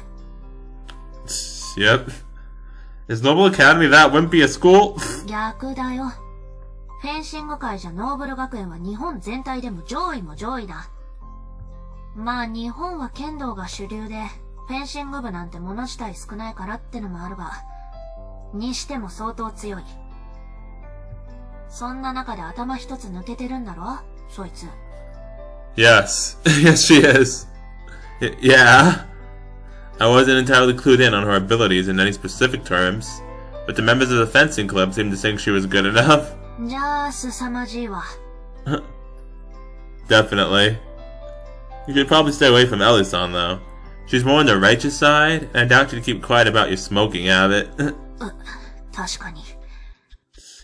Yep. Is Noble Academy that wimpy a school? 逆だよ。フェンシング界じゃノーブル学園は日本全体でも上位も上位だ。まあ日本は剣道が主流で、フェンシング部なんて物自体少ないからってのもあるが、にしても相当強い。そんな中で頭一つ抜けてるんだろ、そいつ。Yes. Yes, she is. Yeah. I wasn't entirely clued in on her abilities in any specific terms, but the members of the fencing club seemed to think she was good enough. じゃあ、凄まじいわ。Definitely. You should probably stay away from Ellie-san, though. She's more on the righteous side, and I doubt you'd keep quiet about your smoking habit. 確かに。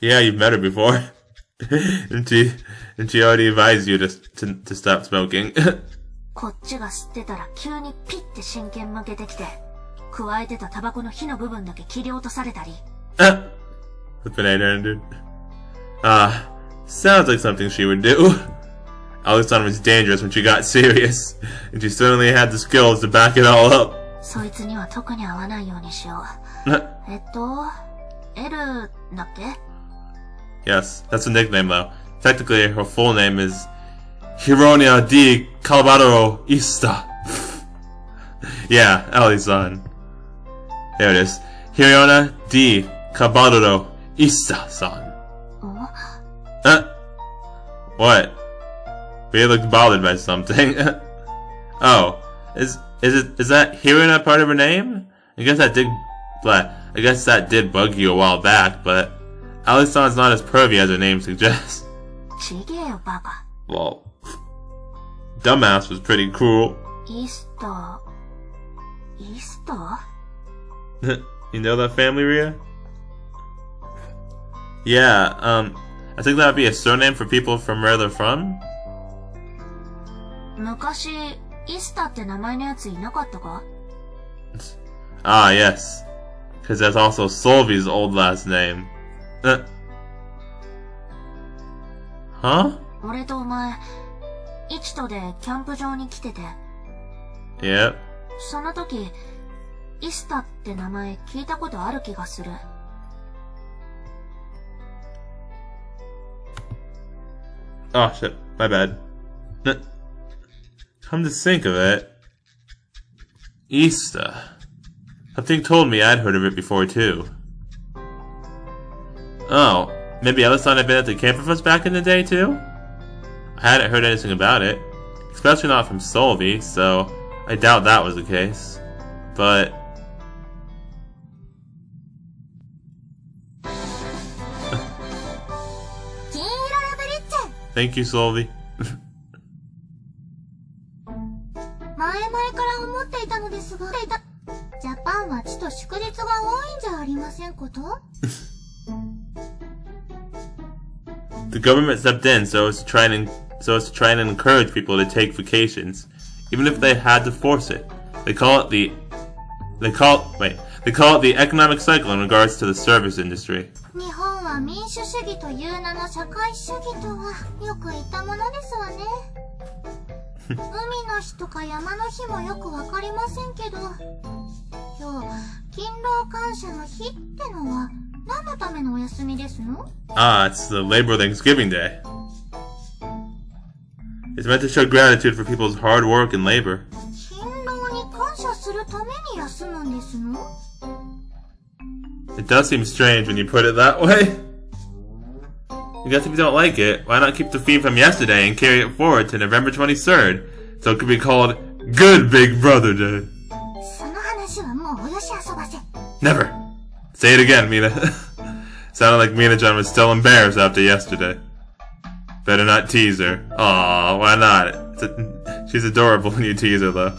Yeah, you've met her before. and she already advised you to stop smoking. こっちが吸ってたら急にピッて真剣向けてきて、加えてたタバコの火の部分だけ切り落とされたり。The potato-ended. Sounds like something she would do. Alexandra was dangerous when she got serious, and she certainly had the skills to back it all up. そいつには特に合わないようにしよう。L だっけ？ Yes, that's a nickname though. Technically, her full name is Hironia di Calabaro Ista. Yeah, Ellie-san. There it is. Hirona di Calabaro Ista-san. What? We looked bothered by something. Oh, is that Hirona part of her name? I guess that did bug you a while back, but Ellie-san's not as pervy as her name suggests. Well, dumbass was pretty cool. Easter? You know that family, Ria? Yeah, I think that would be a surname for people from where they're from. 昔、イスタって名前のやついなかったか？ Ah, yes. Because that's also Solvi's old last name. Huh? 俺とお前、一途でキャンプ場に来てて。Yep. その時、イスタって名前聞いたことある気がする。Oh shit, my bad. Come to think of it, Easter. Something told me I'd heard of it before too. Oh, maybe Ellie-san had been at the camp with us back in the day too? I hadn't heard anything about it, especially not from Solvi, so I doubt that was the case. But... Thank you, Solvi. 前々から思っていたのですが、ジャパンはちと祝日が多いんじゃありませんこと？ The government stepped in so as to try and encourage people to take vacations, even if they had to force it. They call it the economic cycle in regards to the service industry. 日本は民主主義という名の社会主義とはよく言ったものですわね。海の日とか山の日もよくわかりませんけど、今日勤労感謝の日ってのは何のためのお休みですの？ Ah, it's the Labor Thanksgiving Day. It's meant to show gratitude for people's hard work and labor. 勤労に感謝するために休むんですの？ It does seem strange when you put it that way. I guess if you don't like it, why not keep the theme from yesterday and carry it forward to November 23rd, so it could be called Good Big Brother Day. その話はもうおよし遊ばせ。 Never. Say it again, Mina. Sounded like Mina-chan was still embarrassed after yesterday. Better not tease her. Aw, why not? She's adorable when you tease her, though.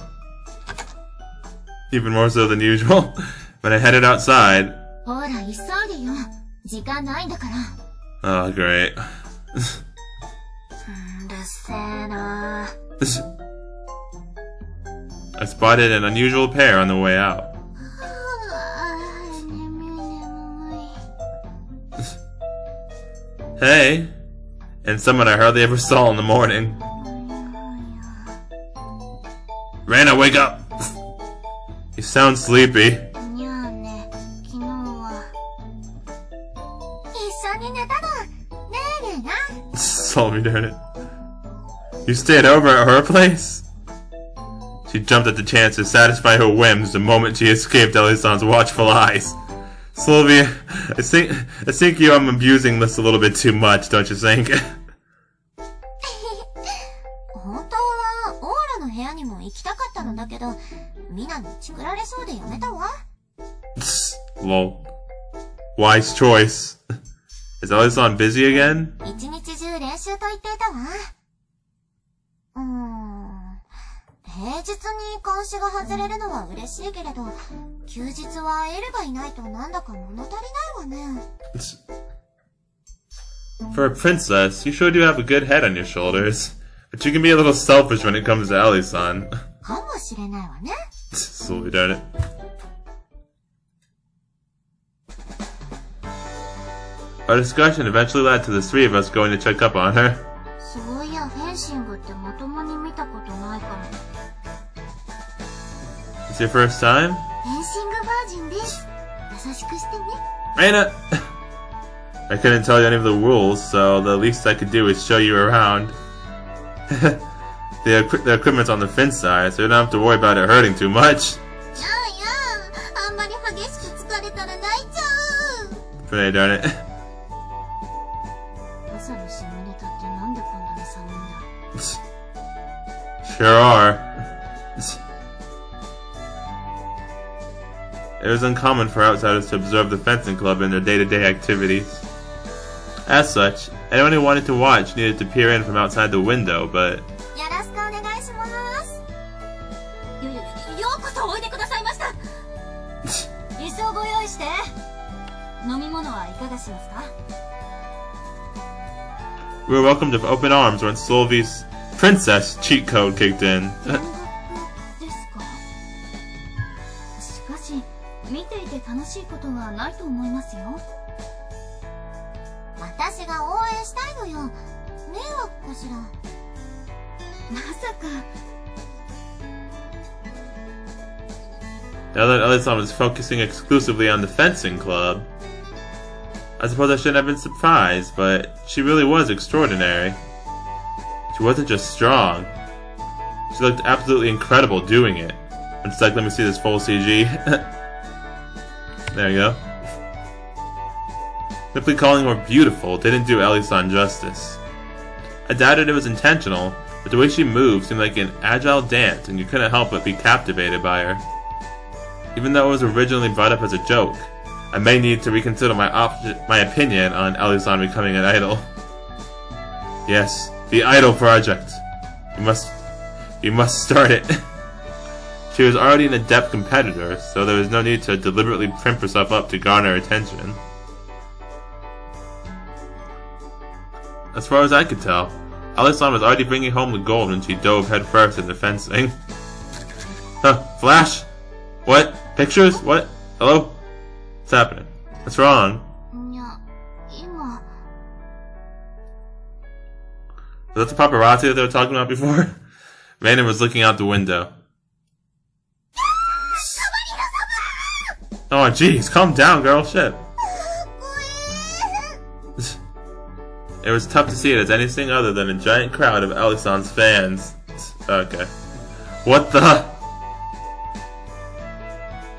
Even more so than usual. When I headed outside... ほら、急いでよ。時間ないんだから。 Oh, great. うるせえな。 I spotted an unusual pair on the way out. 眠い。 Hey! And someone I hardly ever saw in the morning. Rana, wake up! You sound sleepy. にゃーね、昨日は。一緒に寝たの。ねえねえな。 Saw me, darn it. You stayed over at her place? She jumped at the chance to satisfy her whims the moment she escaped Ellie-san's watchful eyes. Sylvia, I think I'm abusing this a little bit too much, don't you think? 本当はオーラの部屋にも行きたかったのだけど、ミナにチクられそうでやめたわ。Lol. Wise choice. Is Ellie-san busy again? 一日中練習と言っていたわ。平日に監視が外れるのは嬉しいけれど、休日はエルがいないとなんだか物足りないわね。For a princess, you sure do have a good head on your shoulders. But you can be a little selfish when it comes to Ellie-san. かもしれないわね。Slowly done it. Our discussion eventually led to the three of us going to check up on her. そういやフェンシングってまともに見たことないかも。 It's your first time? フェンシングバージンです。優しくしてね。Raina! I couldn't tell you any of the rules, so the least I could do is show you around. The equipment's on the fin side, so you don't have to worry about it hurting too much. やあ、あんまり激しく疲れたら泣いちゃう。 Pretty darn it. 朝の下ネタってなんでこんなに寒いんだ。 Sure are. It was uncommon for outsiders to observe the fencing club in their day-to-day activities. As such, anyone who wanted to watch needed to peer in from outside the window, but... よろしくお願いします。ようこそおいでくださいました。椅子をご用意して。飲み物はいかがしますか？ We were welcomed with open arms once Sylvie's princess cheat code kicked in. 見学ですか？しかし、見ていて楽しいことはないと思いますよ。私が応援したいのよ。迷惑かしら。まさか。 Now that Ellie-san was focusing exclusively on the fencing club, I suppose I shouldn't have been surprised, but she really was extraordinary. She wasn't just strong. She looked absolutely incredible doing it. It's like, let me see this full CG. There you go. Simply calling her beautiful didn't do Ellie-san justice. I doubted it was intentional, but the way she moved seemed like an agile dance, and you couldn't help but be captivated by her. Even though it was originally brought up as a joke, I may need to reconsider my opinion on Ellie-san becoming an idol. Yes, the Idol Project. You must start it. She was already an adept competitor, so there was no need to deliberately primp herself up to garner attention. As far as I could tell, Ellie-san was already bringing home the gold when she dove headfirst into fencing. Huh, Flash? What? Pictures? What? Hello? What's happening? What's wrong? いや、今。 Was that the paparazzi that they were talking about before? Raina was looking out the window. Oh, jeez, calm down, girl. Shit. It was tough to see it as anything other than a giant crowd of Ellie-san's fans. Okay. What the?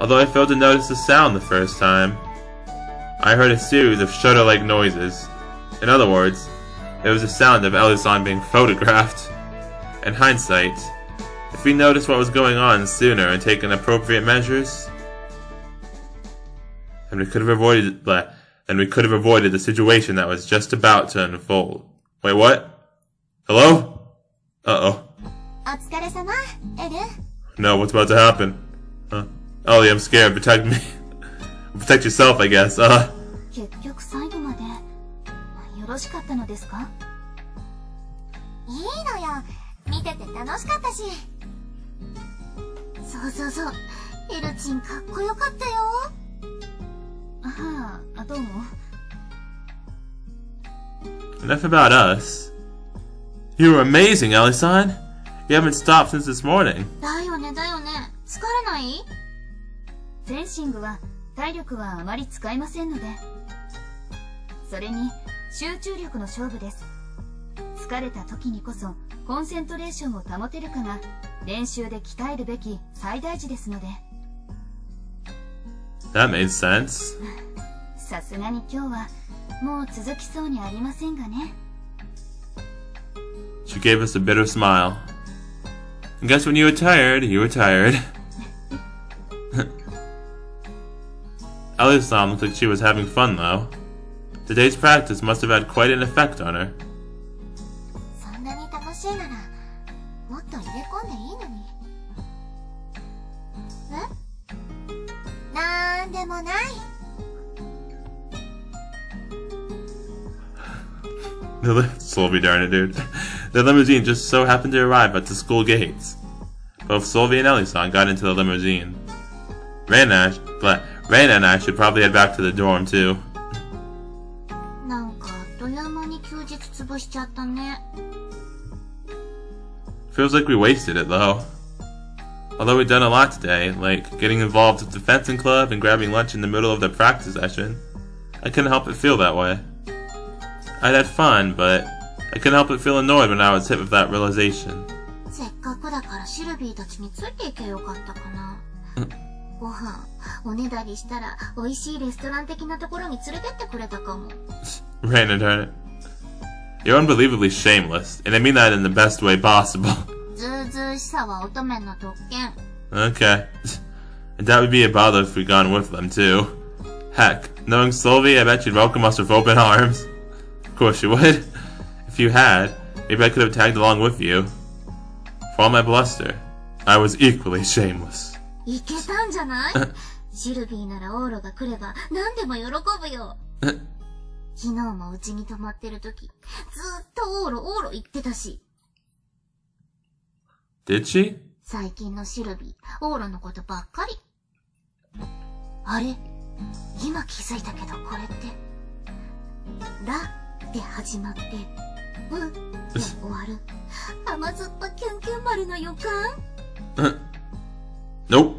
Although I failed to notice the sound the first time, I heard a series of shudder-like noises. In other words, it was the sound of Ellie-san being photographed. In hindsight, if we noticed what was going on sooner and taken appropriate measures, and we could have avoided the situation that was just about to unfold. Wait, what? Hello? Uh-oh. No, what's about to happen? Ellie, I'm scared. Protect me. Protect yourself, I guess. 結局最後までよろしかったのですか？いいのよ。見てて楽しかったし。そう。エルチンかっこよかったよ。はあ、どうも。Enough about us. You were amazing, Ellie-san. You haven't stopped since this morning. だよね。疲れない？フェンシングは体力はあまり使いませんので。それに集中力の勝負です。疲れた時にこそコンセントレーションを保てるかが練習で鍛えるべき最大事ですので。That made sense. さすがに今日はもう続きそうにありませんがね。She gave us a bitter smile. I guess when you were tired, you were tired. Ellie-san looked like she was having fun, though. Today's practice must have had quite an effect on her. そんなに楽しいならもっと入れ込んでいいのに。え？なんでもない。Sylvie, darn it, dude. The limousine just so happened to arrive at the school gates. Both Sylvie and Ellie-san got into the limousine. Reina and I should probably head back to the dorm, too. なんかあっという間に休日潰しちゃったね。Feels like we wasted it, though. Although we've done a lot today, like getting involved with the fencing club and grabbing lunch in the middle of the practice session, I couldn't help but feel that way. I'd had fun, but I couldn't help but feel annoyed when I was hit with that realization. せっかくだからシルビーたちについていけばよかったかな。ご飯おねだりしたら美味しいレストラン的なところに連れてってくれたかも。Reina, darn it. You're unbelievably shameless, and I mean that in the best way possible. ずうずうしさは乙女の特権。Okay. I doubt we'd be a bother if we'd gone with them, too. Heck, knowing Sylvie, I bet you'd welcome us with open arms. Of course you would. If you had, maybe I could have tagged along with you. For all my bluster, I was equally shameless. いけたんじゃない？シルビーならオーロが来れば何でも喜ぶよ。昨日もうちに泊まってる時、ずっとオーロ言ってたし。Did she? 最近のシルビー、オーロのことばっかり。あれ？今気づいたけどこれって、ラで始まって、で終わる。甘酸っぱキュンキュン丸の予感Nope.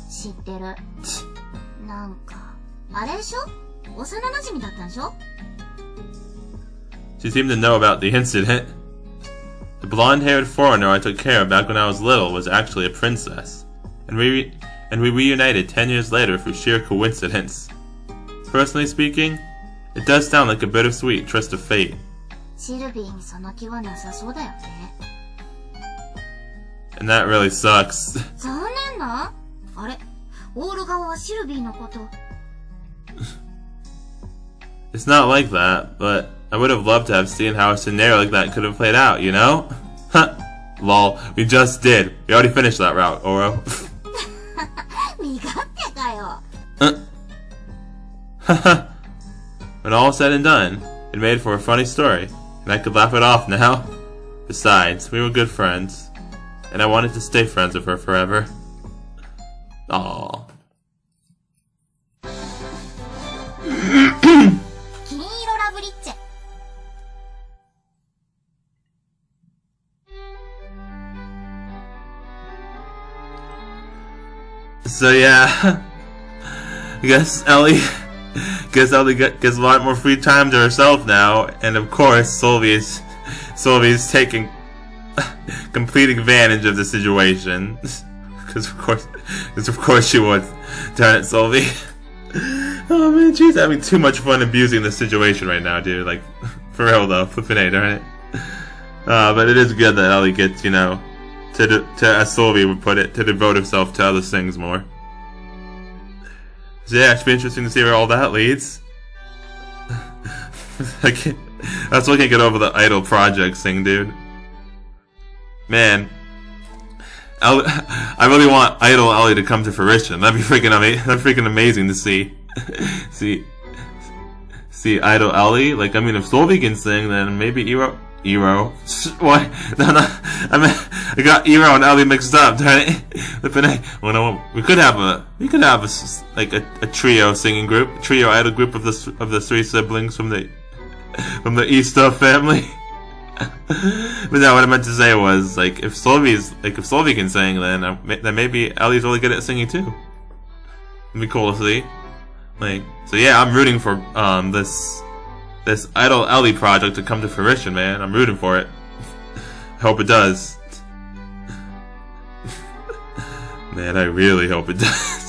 知ってる。なんか、あれでしょ？幼馴染だったんでしょ？ She seemed to know about the incident. The blonde-haired foreigner I took care of back when I was little was actually a princess. And we reunited 10 years later through sheer coincidence. Personally speaking, it does sound like a bittersweet twist of fate. シルビーにその気はなさそうだよね。And that really sucks. 残念な？あれ？オール側はシルビーのこと。It's not like that, but I would have loved to have seen how a scenario like that could have played out, you know? Huh. Lol, we just did. We already finished that route, Oro. 身勝手かよ。Haha. When all said and done, it made for a funny story, and I could laugh it off now. Besides, we were good friends, and I wanted to stay friends with her forever. Aww. 金色ラブリッチェ。So yeah, I guess Ellie Guess Ellie gets a lot more free time to herself now, and of course, Sylvie's taking complete advantage of the situation. Because of course she would. Darn it, Sylvie. Oh man, she's having too much fun abusing the situation right now, dude. Like, for real though, flippin' A, darn it. But it is good that Ellie gets, you know, as Sylvie would put it, to devote herself to other things more. So yeah, it should be interesting to see where all that leads. I still can't get over the idol projects thing, dude. Man, I really want Idol Ellie to come to fruition. That'd be freaking amazing to see. see Idol Ellie. Like, I mean, if Sylvie can sing, then maybe Iro. What? No. I got Iro and Ellie mixed up. Darn it. Well, no, we could have a trio singing group, trio idol group of the three siblings from the Easter family. But no, what I meant to say was, like, if Sylvie can sing, then maybe Ellie's really good at singing too. It'd be cool to see. Like, so yeah, I'm rooting for this Idol Ellie project to come to fruition, man. I'm rooting for it. I hope it does. Man, I really hope it does.